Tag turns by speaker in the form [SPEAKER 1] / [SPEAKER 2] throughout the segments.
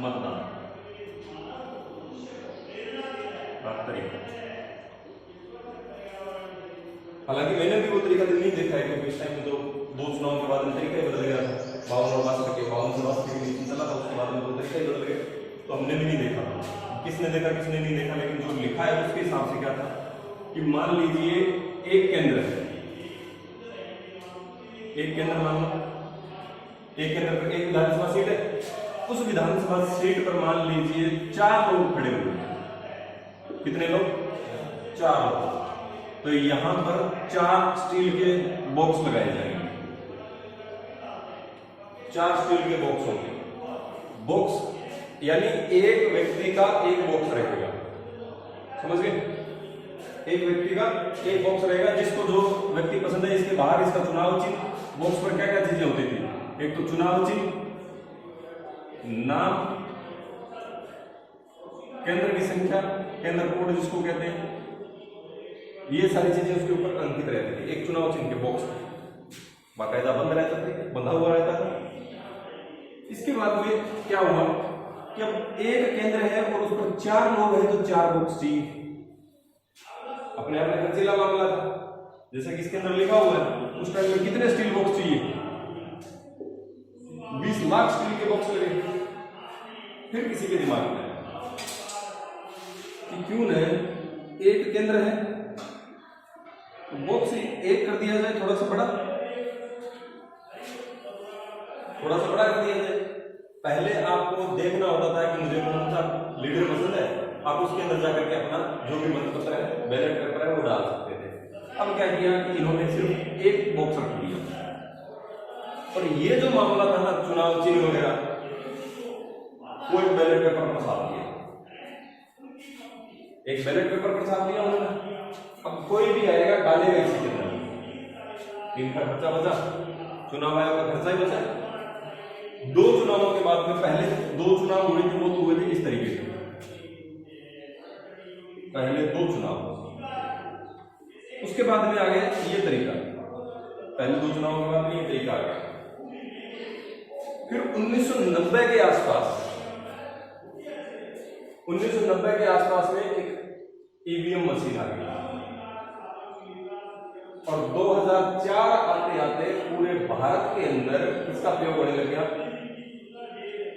[SPEAKER 1] मतदान का तरीका। हालांकि मैंने भी वो तरीका नहीं देखा है, क्योंकि इस टाइम में तो दो चुनाव के बाद तरीका ही बदल गया था। 52 और 62 के 52 से 62 के बीच चला था, उसके बाद में वो तरीका ही बदल गया, तो हमने भी नहीं देखा। किसने देखा किसने नहीं देखा, लेकिन जो लिखा है उसके हिसाब से क्या था कि मान लीजिए एक केंद्र है, एक केंद्र मान लो, एक केंद्र पर एक विधानसभा सीट है। उस विधानसभा सीट पर मान लीजिए 4 लोग खड़े हुए हैं। कितने लोग? 4 लोग। तो यहां पर 4 स्टील के बॉक्स लगाए जाएंगे, 4 स्टील के बॉक्स होंगे। बॉक्स यानी एक व्यक्ति का एक बॉक्स रहेगा, समझ गए? एक व्यक्ति का एक बॉक्स रहेगा, जिसको जो व्यक्ति पसंद है। इसके बाहर इसका चुनाव चिन्ह, बॉक्स पर क्या क्या चीजें होती थी? एक तो चुनाव चिन्ह, नाम, केंद्र की संख्या, केंद्र कोड जिसको कहते हैं, ये सारी चीजें उसके ऊपर अंकित रहती थी। एक चुनाव चिन्ह के बॉक्स बाकायदा बंद रहता था, बंधा हुआ रहता था। इसके बाद में क्या हुआ कि अब एक केंद्र है और उस पर 4 लोग हैं, तो 4 बॉक्स चाहिए। अपने आप में खर्चीला मामला था। जैसे कि इसके अंदर लिखा हुआ है, उस टाइम में कितने स्टील बॉक्स चाहिए? 20 लाख स्टील के बॉक्स लगे। फिर किसी के दिमाग में कि क्यों न एक केंद्र है, बॉक्स एक कर दिया जाए, थोड़ा सा बड़ा कर दिया जाए। पहले आपको देखना होता था कि मुझे कौन सा लीडर पसंद है, आप उसके अंदर जाकर के अपना जो भी मतपत्र है, बैलेट पेपर है, वो डाल सकते थे। अब क्या किया कि इन्होंने सिर्फ एक बॉक्स रख दिया। और ये जो मामला था ना, चुनाव चिन्ह वगैरह, वो एक बैलेट पेपर पर छाप दिया, एक बैलेट पेपर पर छाप दिया उन्होंने। अब कोई भी आएगा डालेगा इसी के अंदर, इनका खर्चा बचा, चुनाव आयोग का खर्चा ही बचा। 2 चुनावों के बाद में, पहले 2 चुनाव हुए थे, वो तो हुए थे इस तरीके से। पहले 2 चुनाव, उसके बाद में आ गया ये तरीका। पहले 2 चुनाव के बाद में ये तरीका आ गया। फिर 1990 के आसपास, 1990 के आसपास में एक ईवीएम मशीन आ गई, और 2004 आते आते पूरे भारत के अंदर इसका प्रयोग होने लग गया,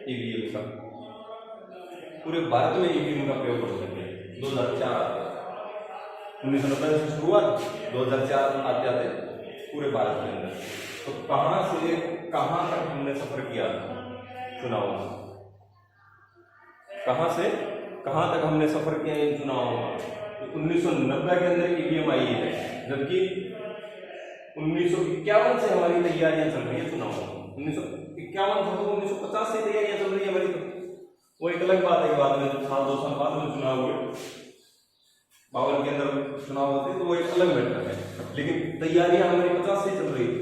[SPEAKER 1] ईवीएम का। पूरे भारत में ईवीएम का प्रयोग होने लग गया 2004। 1990 से शुरुआत, 2004 आते आते पूरे भारत के अंदर। तो कहां से कहां तक हमने सफर किया चुनाव में? कहां से कहां तक हमने सफर किया इन चुनावों में? 1990 के अंदर ईवीएम आई है, जबकि 1951 से हमारी तैयारियां चल रही है चुनाव। 1951 से तो 1950 से तैयारियां चल रही है हमारी। तो वो एक अलग बात है, बाद में 2 साल बाद में चुनाव हुए, 52 के अंदर चुनाव होते, तो वो एक अलग मैटर है। लेकिन तैयारियां हमारी 50 से चल रही थी।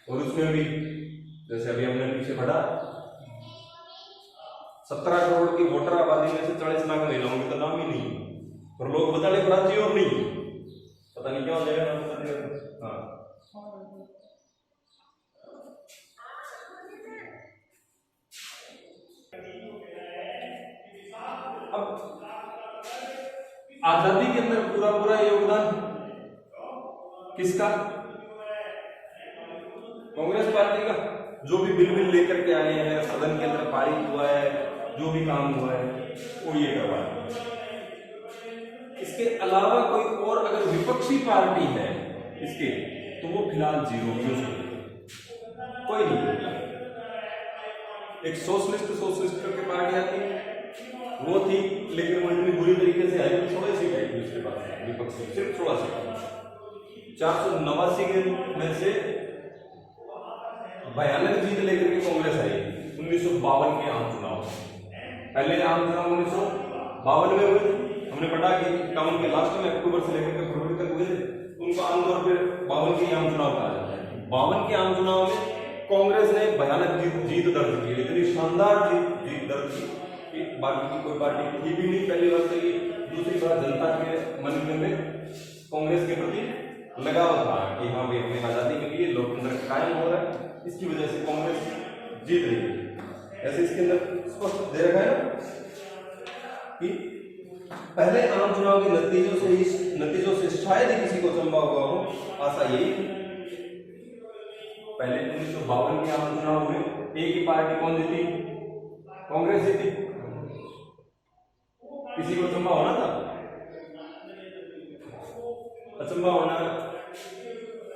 [SPEAKER 1] और उसमें भी जैसे अभी हमने पीछे पढ़ा, 17 करोड़ की वोटर आबादी में से 40 लाख महिलाओं की तो नाम ही नहीं, और लोग बता रहे राज्य और नहीं, पता नहीं क्या हो जाएगा, नाम बता देगा। हाँ, अब आजादी के अंदर पूरा पूरा योगदान किसका? कांग्रेस पार्टी का। जो भी बिल लेकर के आए हैं, सदन के अंदर पारित हुआ है, जो भी काम हुआ है, वो ये करवाया। इसके अलावा कोई और अगर विपक्षी पार्टी है इसके, तो वो फिलहाल 0 कोई नहीं। एक सोशलिस्ट करके पार्टी आती वो थी, लेकिन वो इतनी बुरी तरीके से आई, थोड़े सीट आई थी उसके पास विपक्षी, सिर्फ 16 सीट। 489 के में से भयानक जीत लेकर के कांग्रेस आई 1952 के आम चुनाव। पहले आम चुनाव 1952 में हुए थे, हमने पढ़ा कि 51 के लास्ट में, अक्टूबर से लेकर के फरवरी तक हुए थे। उनको आमतौर पर 52 के आम चुनाव कहा जाता है। 52 के आम चुनाव में कांग्रेस ने भयानक जीत दर्ज की, इतनी शानदार जीत दर्ज की कि बाकी की कोई पार्टी थी भी नहीं, पहली बार। तो ये दूसरी बार जनता के मन में कांग्रेस के प्रति लगाव था कि हाँ भाई, अपनी आजादी के लिए लोकतंत्र कायम हो रहा है, इसकी वजह से कांग्रेस जीत रही है। ऐसे इसके अंदर स्पष्ट दे रखा है ना कि पहले आम चुनाव के नतीजों से शायद ही किसी को अचंभा हुआ हो, आशा यही थी। पहले 1952 के आम चुनाव में एक ही पार्टी कौन जीती? कांग्रेस जीती। किसी को अचंभा होना था? अचंभा होना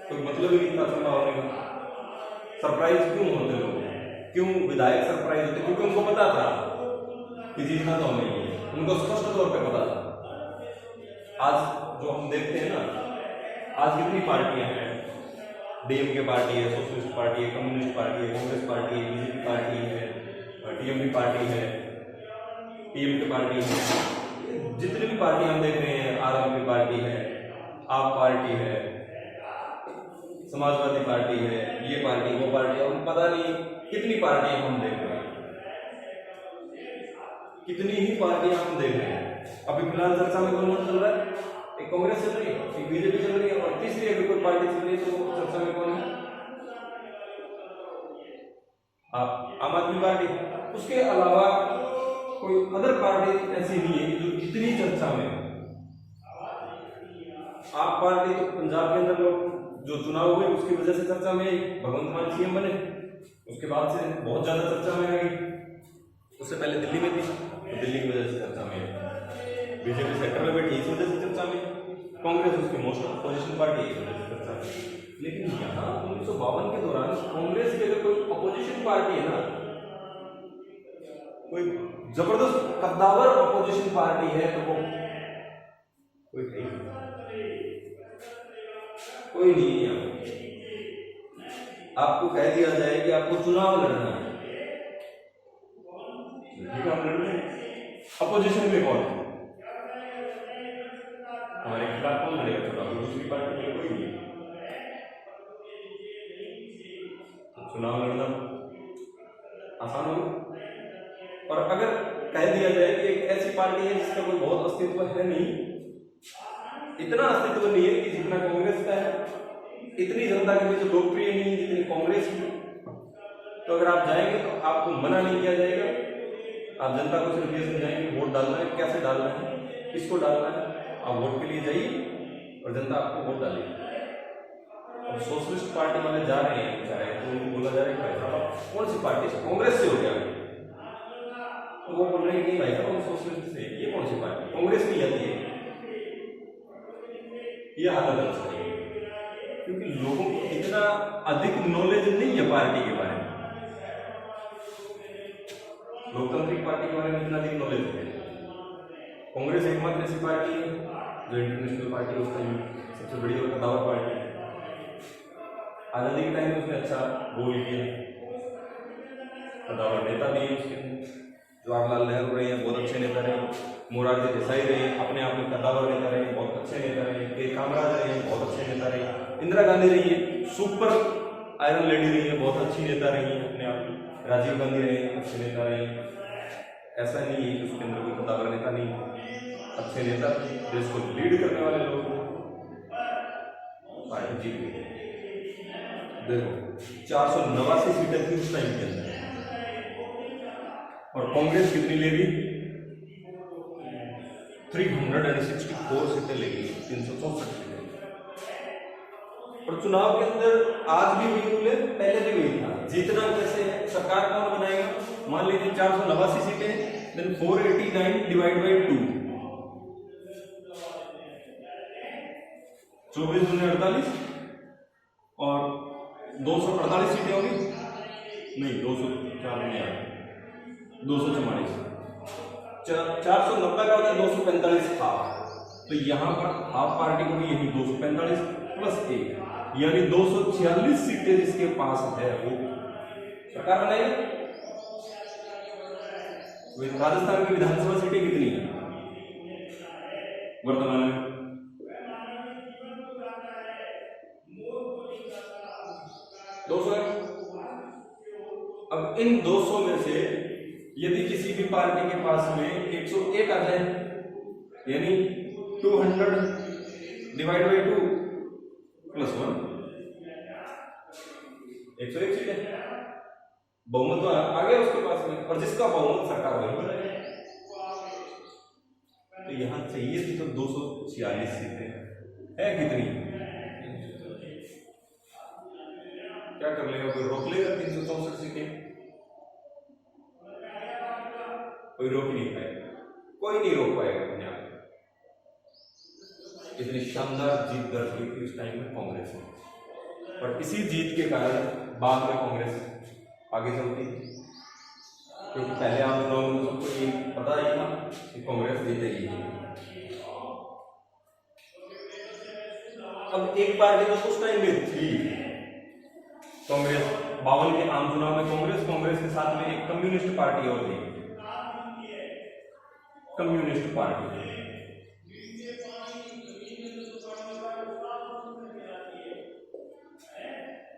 [SPEAKER 1] कोई मतलब ही नहीं था अचंभा होने का। सरप्राइज क्यों होते लोग? क्यों विधायक सरप्राइज होते? क्योंकि उनको पता था कि जीतना तो हमें ही है, उनको स्पष्ट तौर पे पता था। आज जो हम देखते हैं ना, आज कितनी पार्टियां हैं? डीएमके पार्टी है, सोशलिस्ट पार्टी है, कम्युनिस्ट पार्टी है, कांग्रेस पार्टी है, बीजेपी पार्टी है, टीएमपी पार्टी है, टीएमके पार्टी है। जितनी भी पार्टी हम देख रहे हैं, आरएलपी पार्टी है, आप पार्टी है, समाजवादी पार्टी है, ये पार्टी वो पार्टी, और पता नहीं कितनी पार्टियां हम देख रहे हैं, कितनी ही पार्टियां हम देख रहे हैं। अभी फिलहाल चर्चा में कौन चल रहा है? एक कांग्रेस चल रही है, एक बीजेपी चल रही है, और तीसरी अगर कोई पार्टी चल रही है तो चर्चा में कौन है? आम आदमी पार्टी। उसके अलावा कोई अदर पार्टी ऐसी नहीं है जो इतनी चर्चा में। आप पार्टी तो पंजाब के अंदर लोग जो चुनाव हुए उसकी वजह से चर्चा में, भगवंत मान सीएम बने, उसके बाद से बहुत ज्यादा चर्चा में आई। उससे पहले दिल्ली में थी तो दिल्ली की वजह से चर्चा में, बीजेपी सेक्टर में बैठी इस वजह से चर्चा में, कांग्रेस उसकी मोस्ट अपोजिशन पार्टी इस वजह से चर्चा में। लेकिन यहाँ 1952 के दौरान कांग्रेस की अगर कोई अपोजिशन पार्टी है ना, कोई जबरदस्त कद्दावर अपोजिशन पार्टी है, तो वो कोई नहीं है। आपको कह दिया जाए कि आपको चुनाव लड़ना है, हम लड़ रहे हैं। अपोजिशन में कौन है? हमारे खिलाफ कौन लड़ेगा चुनाव? दूसरी पार्टी में कोई नहीं। तो चुनाव लड़ना आसान होगा। और अगर कह दिया जाए कि एक ऐसी पार्टी है जिसका कोई बहुत अस्तित्व है नहीं, इतना अस्तित्व नहीं है कि जितना कांग्रेस का है, इतनी जनता के बीच लोकप्रिय नहीं है जितनी कांग्रेस की, तो अगर आप जाएंगे तो आपको मना नहीं किया जाएगा। आप जनता को सिर्फ ये समझाएंगे वोट डालना है, कैसे डालना है, किसको डालना है, आप वोट के लिए जाइए और जनता आपको वोट डालेगी। अब सोशलिस्ट पार्टी वाले जा रहे हैं बेचारे, तो उनको बोला जा रहा है भाई साहब कौन सी पार्टी से? कांग्रेस से हो गया, तो वो बोल रहे हैं नहीं भाई साहब हम सोशलिस्ट से। ये कौन सी पार्टी? कांग्रेस नहीं आती है। ये हालत है, क्योंकि लोगों को इतना अधिक नॉलेज नहीं है पार्टी के बारे में। लोकतांत्रिक पार्टी के बारे में इतना अधिक नॉलेज है। कांग्रेस एकमात्र ऐसी पार्टी है जो इंटरनेशनल पार्टी है, उसका सबसे बड़ी और कद्दावर पार्टी है। आजादी के टाइम में उसने अच्छा रोल किया, कद्दावर नेता भी है उसके। जवाहरलाल नेहरू रहे हैं, बहुत अच्छे नेता रहे। मोरारजी देसाई रहे, अपने आप में कद्दावर नेता रहे, बहुत अच्छे नेता रहे। के कामराज रहे, बहुत अच्छे नेता रहे। इंदिरा गांधी रही है, सुपर आयरन लेडी रही है, बहुत अच्छी नेता रही है अपने आप में। राजीव गांधी रहे, अच्छे नेता रहे। ऐसा नहीं है कि उसके अंदर कोई कद्दावर नेता नहीं, अच्छे नेता, देश को लीड करने वाले लोग पार्टी जीत गई। देखो 489 सीटें थी उस टाइम के अंदर, और कांग्रेस कितनी ले गई? 364 सीटें ले गई, 364 सीटें। और चुनाव के अंदर आज भी वही रूल है, पहले भी वही था। जीतना कैसे है? सरकार कौन बनाएगा? मान लीजिए 489 सीटें, देन 489 डिवाइड बाई 2, 24 दूनी 48, और 248 सीटें होगी। नहीं, 244, 490 का होता है 245 हाफ, तो यहां पर हाफ पार्टी को भी यही 245 प्लस 1, यानी 246 सीटें जिसके पास है वो सरकार बनाएगी। राजस्थान की विधानसभा सीटें कितनी है वर्तमान में? 200 है। अब इन 200 में से यदि किसी भी पार्टी के पास में 101 आ जाए, यानी 200 डिवाइड बाई 2 प्लस 1, 101 सीटें। बहुमत तो आ गया उसके पास में, और जिसका बहुमत सरकार वही बनाए। तो यहां चाहिए थी तो 246 सीटें है कितनी, क्या कर लेगा, कोई रोक लेगा 364 सीटें? कोई रोक नहीं पाएगा, कोई नहीं रोक पाएगा अपने आप। इतनी शानदार जीत दर्ज हुई थी उस टाइम में कांग्रेस ने, और इसी जीत के कारण बाद में कांग्रेस आगे चलती, क्योंकि पहले आम चुनाव में सबको ये पता ही था कि कांग्रेस जीतेगी। अब एक पार्टी तो उस टाइम में थी कांग्रेस, 52 के आम चुनाव में कांग्रेस के साथ में एक कम्युनिस्ट पार्टी और थी, कम्युनिस्ट पार्टी।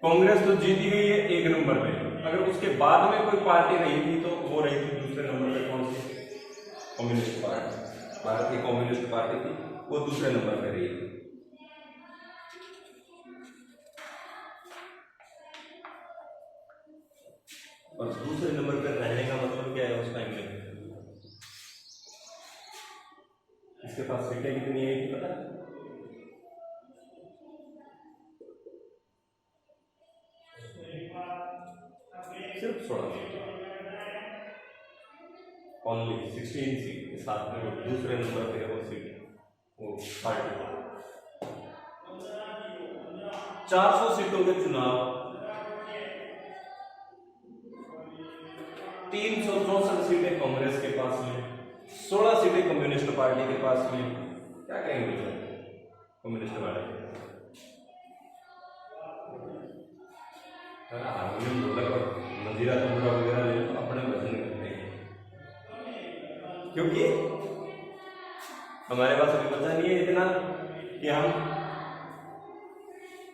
[SPEAKER 1] कांग्रेस तो जीती गई है 1 नंबर पे, अगर उसके बाद में कोई पार्टी रही थी तो वो रही थी दूसरे नंबर पे, कौन सी, कम्युनिस्ट पार्टी, भारत की कम्युनिस्ट पार्टी थी, वो दूसरे नंबर पे रही थी। और दूसरे नंबर पे रहने का मतलब क्या है उस टाइम में, इसके पास सीटें कितनी है पता है? सिर्फ 16, ओनली 16 सीट के साथ में वो दूसरे नंबर पे है वो सीट, वो पार्टी। 400 सीटों के चुनाव, 364 सीटें कांग्रेस के पास में, 16 सीटें कम्युनिस्ट पार्टी के पास में। क्या कहेंगे कम्युनिस्ट पार्टी, हारमोनियम ढोलक और मंजीरा तंबूरा वगैरह ले तो अपने भजन करते हैं, क्योंकि हमारे पास अभी बचा नहीं है इतना कि हम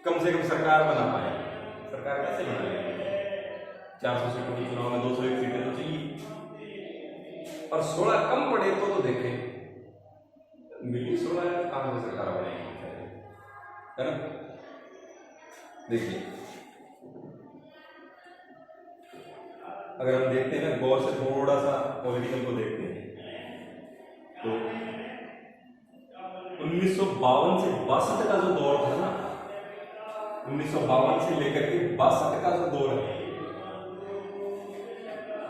[SPEAKER 1] कम से कम सरकार बना पाए। सरकार कैसे बनाएंगे, 400 सीटों के चुनाव में 201 सीटें तो चाहिए, और 16 कम पड़े तो देखें मिली 16 कहां से सरकार बनेगी, है ना। देखिए अगर हम देखते हैं ना गौर से, थोड़ा सा पॉलिटिकल को देखते हैं तो 1952 से 62 का जो दौर था ना, 1952 से लेकर के 62 का जो दौर है,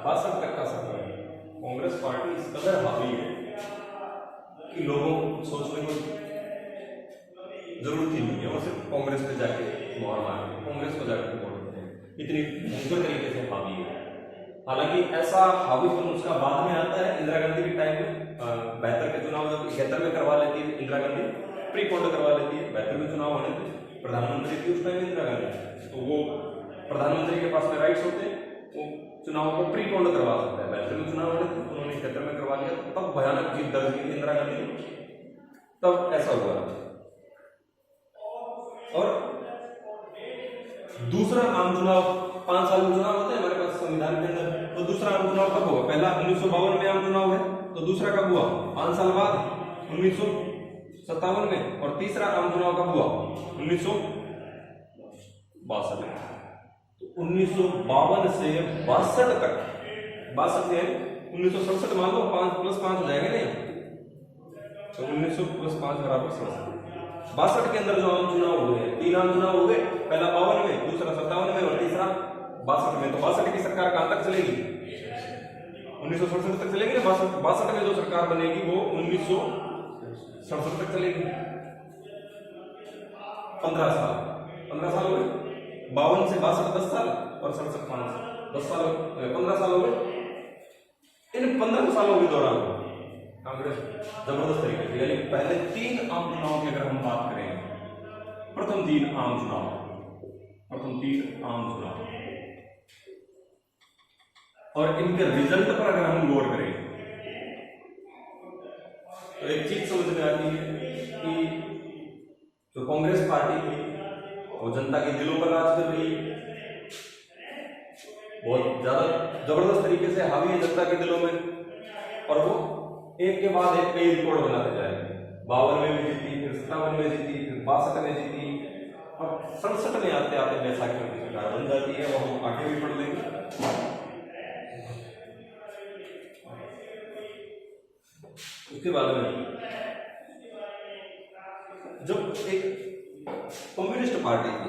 [SPEAKER 1] 62 तक का सफर है, कांग्रेस पार्टी इस कदर हावी है कि लोगों को सोचने को जरूरत ही नहीं है, और सिर्फ कांग्रेस पे जाके मोहर मारेंगे, कांग्रेस को जाकर वोट देंगे, इतनी भयंकर तरीके से हावी है। हालांकि ऐसा हावीपन उसका बाद में आता है, इंदिरा गांधी के टाइम में 72 के चुनाव जब 71 में करवा लेती है इंदिरा गांधी, प्री पोल्ड करवा लेती है, 72 में चुनाव होने थे, प्रधानमंत्री थी उस टाइम इंदिरा गांधी, तो वो प्रधानमंत्री के पास में राइट्स होते हैं, वो चुनाव को प्री पोल्ड करवा सकता है। 72 में चुनाव होने थे, उन्होंने 71 में करवा लिया, तब भयानक जीत दर्ज की थी इंदिरा गांधी ने, तब ऐसा हुआ। और दूसरा आम चुनाव, 5 साल में चुनाव होते हैं हमारे पास संविधान के अंदर, तो दूसरा आम चुनाव कब होगा, पहला 1952 में आम चुनाव है, तो दूसरा कब हुआ 5 साल बाद 1957 में, और तीसरा आम चुनाव कब हुआ 1962 में। तो 1952 से 62 तक, 62 से 1967 मान लो, 5 + 5 हो जाएगा नहीं, तो 1900 + 5 = 67। 62 के अंदर जो आम चुनाव हुए, 3 आम चुनाव हुए, पहला 52 में, दूसरा 57 में, और तीसरा 62 में। तो 62 की सरकार कहां तक चलेगी, 1967 तक चलेगी ना। 62 में जो सरकार बनेगी वो 1967 तक चलेगी, 15 साल, 15 साल हो गए, 52 से 62 10 साल, और 67 5 साल, 10 साल, 15 साल हो गए। इन 15 सालों के दौरान कांग्रेस जबरदस्त तरीके से, यानी पहले 3 आम चुनाव की अगर हम बात करें, प्रथम 3 आम चुनाव, और इनके रिजल्ट पर अगर हम गौर करें तो एक चीज समझ में आती है कि जो कांग्रेस पार्टी थी वो जनता के दिलों पर राज कर रही है, बहुत ज्यादा जबरदस्त तरीके से हावी है जनता के दिलों में, और वो एक के बाद एक कई रिकॉर्ड बनाते जाएंगे। 52 में भी जीती, फिर 57 में जीती, फिर 62 में जीती, और 67 में आते आते बैसाखी की सरकार बन जाती है, वो हम आगे भी पढ़ लेंगे। उसके बाद में जब एक कम्युनिस्ट पार्टी थी,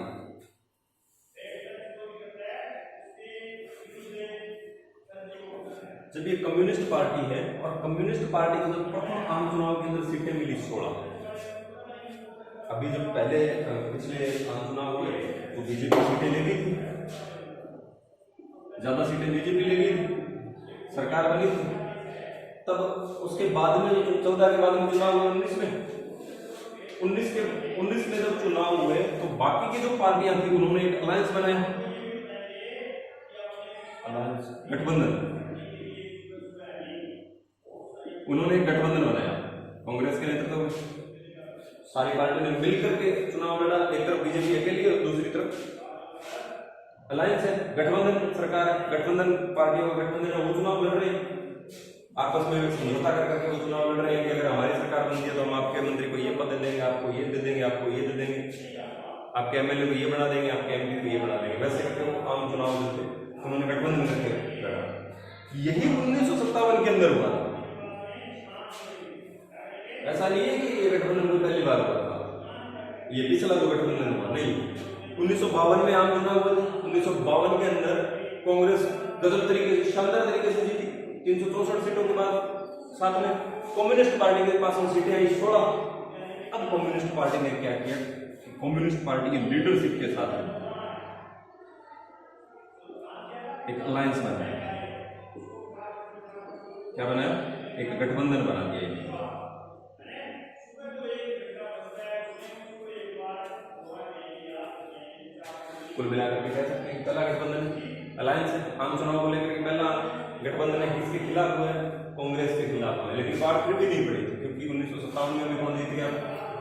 [SPEAKER 1] जब ये कम्युनिस्ट पार्टी है और कम्युनिस्ट पार्टी को जब प्रथम आम चुनाव के अंदर सीटें मिली 16, अभी जब पहले पिछले आम चुनाव हुए तो बीजेपी सीटें ले गई थी, ज्यादा सीटें बीजेपी ले गई थी, सरकार बनी थी। तब उसके बाद में जो 14 के बाद में चुनाव हुए 19 में जब चुनाव हुए तो बाकी की जो पार्टियां थी उन्होंने एक अलायंस बनाया, गठबंधन, उन्होंने एक गठबंधन बनाया कांग्रेस के नेतृत्व में। सारी पार्टियों ने मिलकर के चुनाव लड़ा, एक तरफ बीजेपी अकेली और दूसरी तरफ अलायंस है, गठबंधन सरकार है, गठबंधन पार्टियों का गठबंधन है, वो चुनाव लड़ रहे हैं आपस में, समझौता कर करके वो चुनाव लड़ रहे हैं कि अगर हमारी सरकार बनती है तो हम आपके मंत्री को ये पद दे देंगे, आपको ये दे देंगे, आपको ये दे देंगे, आपके एमएलए को ये बना देंगे, आपके एमपी को ये बना देंगे। वैसे करके वो आम चुनाव जो थे उन्होंने गठबंधन करके लड़ा। यही 1957 के अंदर हुआ था। ऐसा नहीं है कि ये गठबंधन कोई पहली बार हुआ था, ये पिछला जो गठबंधन हुआ नहीं, 1952 में आम चुनाव हुए थे। 1952 के अंदर कांग्रेस गजब तरीके से, शानदार तरीके से जीती 364 सीटों के बाद, साथ में कम्युनिस्ट पार्टी के पास में सीटें आई 16। अब कम्युनिस्ट पार्टी ने क्या किया, कम्युनिस्ट पार्टी की लीडरशिप के साथ एक अलायंस बनाया। क्या बनाया, एक गठबंधन बना दिया। कुल मिलाकर के कह सकते हैं पहला गठबंधन अलायंस है, आम चुनाव को लेकर पहला गठबंधन है, किसके खिलाफ हुआ है, कांग्रेस के खिलाफ हुआ है। लेकिन बात फिर भी नहीं पड़ी थी क्योंकि 1957 में भी कौन जीत गया,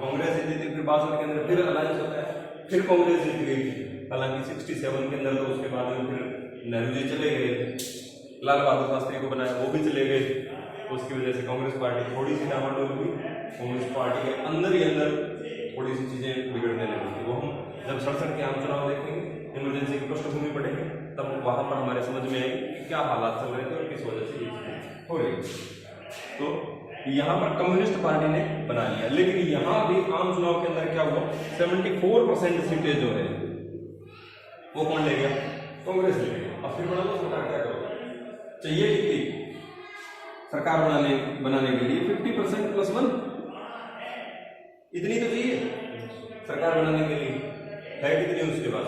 [SPEAKER 1] कांग्रेस जीती थी। फिर 62 के अंदर फिर अलायंस होता है, फिर कांग्रेस जीत गई थी। हालांकि 67 के अंदर तो उसके बाद में फिर नेहरू जी चले गए, लाल बहादुर शास्त्री को बनाया, वो भी चले गए, उसकी वजह से कांग्रेस पार्टी थोड़ी सी डामाडोल हुई। कांग्रेस पार्टी के अंदर ही अंदर थोड़ी सी चीजें बिगड़ने लगी थी। वो हम जब 67 के आम चुनाव देखेंगे, इमरजेंसी की पृष्ठभूमि पढ़ेंगे, तब वहां पर हमारे समझ में आएगी कि क्या हालात चल रहे थे और किस वजह से ये हो रही। तो यहाँ पर कम्युनिस्ट पार्टी ने बना लिया। लेकिन यहाँ भी आम चुनाव के अंदर क्या हुआ, 74% सीटें जो है वो कौन ले गया, कांग्रेस ले गया। अब फिर बड़ा तो सरकार क्या करोगे, चाहिए कितनी सरकार बनाने के लिए 50% + 1, इतनी तो चाहिए सरकार बनाने के लिए, है कितनी उसके पास,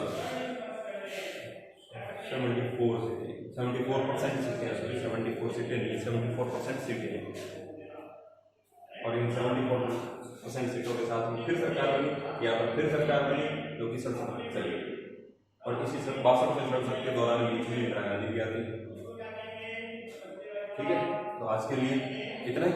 [SPEAKER 1] 74 सीटें, 74% सीटें, सॉरी 74 सीटें नहीं, 74% सीटें हैं। और इन 74% सीटों के साथ में फिर सरकार बनी, या फिर सरकार बनी जो कि 67 चली गई। और इसी 62 से 67 के दौरान बीच में इंदिरा गांधी भी आती है। ठीक है, तो आज के लिए इतना ही।